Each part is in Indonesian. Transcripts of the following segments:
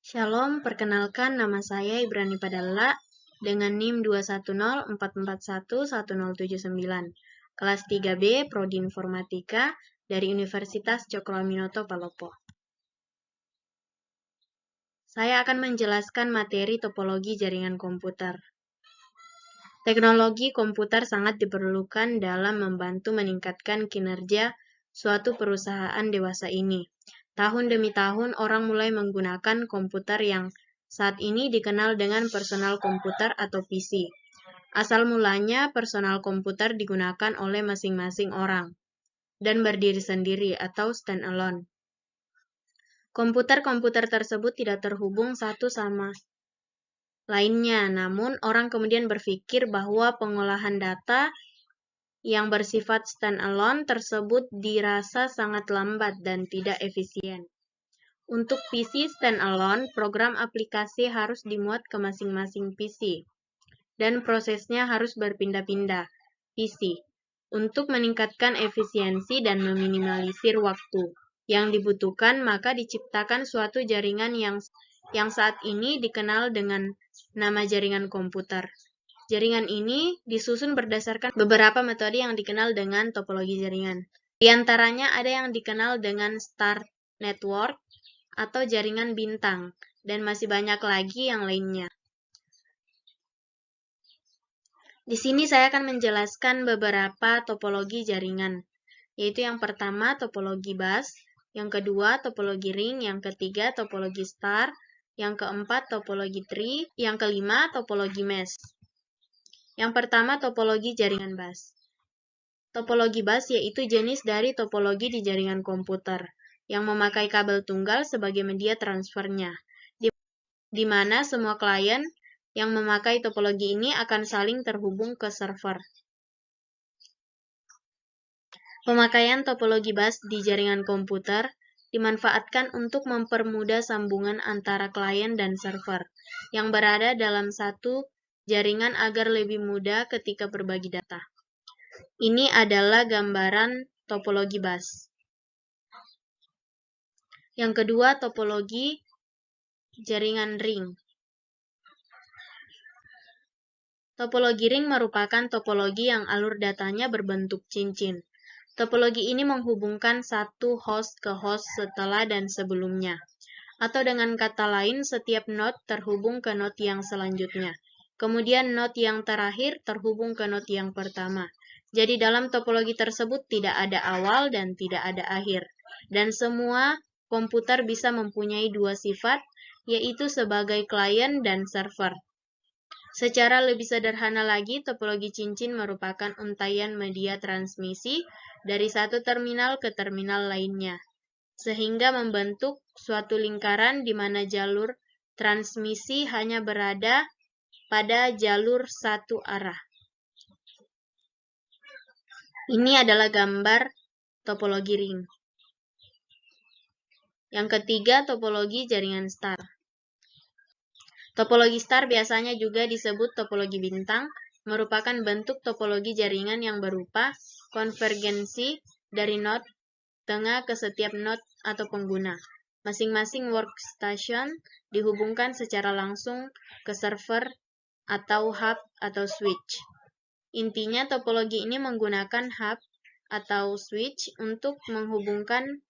Shalom, perkenalkan nama saya Ibrani Padalla dengan NIM 21044110779, kelas 3B Prodi Informatika dari Universitas Cokroaminoto Palopo. Saya akan menjelaskan materi topologi jaringan komputer. Teknologi komputer sangat diperlukan dalam membantu meningkatkan kinerja suatu perusahaan dewasa ini. Tahun demi tahun, orang mulai menggunakan komputer yang saat ini dikenal dengan personal komputer atau PC. Asal mulanya, personal komputer digunakan oleh masing-masing orang dan berdiri sendiri atau stand-alone. Komputer-komputer tersebut tidak terhubung satu sama lainnya, namun orang kemudian berpikir bahwa pengolahan data yang bersifat stand-alone tersebut dirasa sangat lambat dan tidak efisien. Untuk PC stand-alone, program aplikasi harus dimuat ke masing-masing PC, dan prosesnya harus berpindah-pindah PC untuk meningkatkan efisiensi dan meminimalisir waktu yang dibutuhkan, maka diciptakan suatu jaringan yang saat ini dikenal dengan nama jaringan komputer. Jaringan ini disusun berdasarkan beberapa metode yang dikenal dengan topologi jaringan. Di antaranya ada yang dikenal dengan star network atau jaringan bintang, dan masih banyak lagi yang lainnya. Di sini saya akan menjelaskan beberapa topologi jaringan, yaitu yang pertama topologi bus, yang kedua topologi ring, yang ketiga topologi star, yang keempat topologi tree, yang kelima topologi mesh. Yang pertama topologi jaringan bus. Topologi bus yaitu jenis dari topologi di jaringan komputer yang memakai kabel tunggal sebagai media transfernya, di mana semua klien yang memakai topologi ini akan saling terhubung ke server. Pemakaian topologi bus di jaringan komputer dimanfaatkan untuk mempermudah sambungan antara klien dan server yang berada dalam satu jaringan agar lebih mudah ketika berbagi data. Ini adalah gambaran topologi bus. Yang kedua, topologi jaringan ring. Topologi ring merupakan topologi yang alur datanya berbentuk cincin. Topologi ini menghubungkan satu host ke host setelah dan sebelumnya. Atau dengan kata lain, setiap node terhubung ke node yang selanjutnya. Kemudian node yang terakhir terhubung ke node yang pertama. Jadi dalam topologi tersebut tidak ada awal dan tidak ada akhir. Dan semua komputer bisa mempunyai dua sifat, yaitu sebagai klien dan server. Secara lebih sederhana lagi, topologi cincin merupakan untaian media transmisi dari satu terminal ke terminal lainnya, sehingga membentuk suatu lingkaran di mana jalur transmisi hanya berada pada jalur satu arah. Ini adalah gambar topologi ring. Yang ketiga, topologi jaringan star. Topologi star biasanya juga disebut topologi bintang, merupakan bentuk topologi jaringan yang berupa konvergensi dari node tengah ke setiap node atau pengguna. Masing-masing workstation dihubungkan secara langsung ke server atau hub atau switch. Intinya topologi ini menggunakan hub atau switch untuk menghubungkan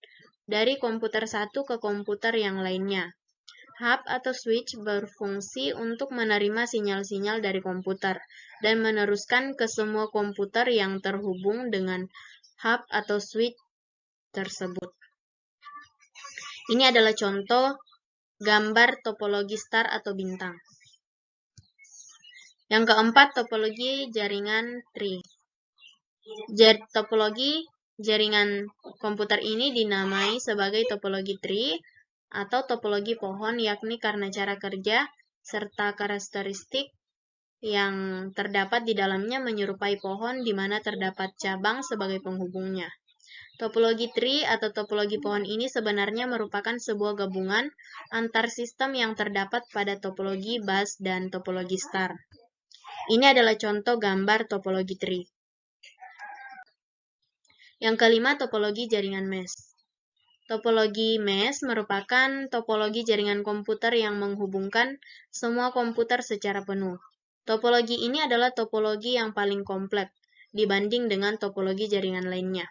dari komputer satu ke komputer yang lainnya. Hub atau switch berfungsi untuk menerima sinyal-sinyal dari komputer dan meneruskan ke semua komputer yang terhubung dengan hub atau switch tersebut. Ini adalah contoh gambar topologi star atau bintang. Yang keempat, topologi jaringan tree. Topologi jaringan komputer ini dinamai sebagai topologi tree atau topologi pohon, yakni karena cara kerja serta karakteristik yang terdapat di dalamnya menyerupai pohon di mana terdapat cabang sebagai penghubungnya. Topologi tree atau topologi pohon ini sebenarnya merupakan sebuah gabungan antar sistem yang terdapat pada topologi bus dan topologi star. Ini adalah contoh gambar topologi tree. Yang kelima, topologi jaringan mesh. Topologi mesh merupakan topologi jaringan komputer yang menghubungkan semua komputer secara penuh. Topologi ini adalah topologi yang paling kompleks dibanding dengan topologi jaringan lainnya.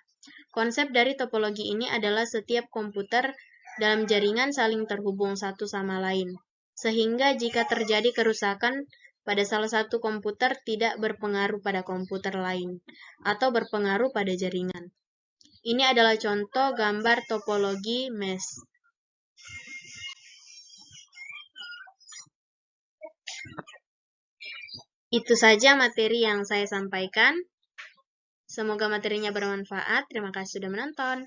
Konsep dari topologi ini adalah setiap komputer dalam jaringan saling terhubung satu sama lain, sehingga jika terjadi kerusakan pada salah satu komputer tidak berpengaruh pada komputer lain, atau berpengaruh pada jaringan. Ini adalah contoh gambar topologi mesh. Itu saja materi yang saya sampaikan. Semoga materinya bermanfaat. Terima kasih sudah menonton.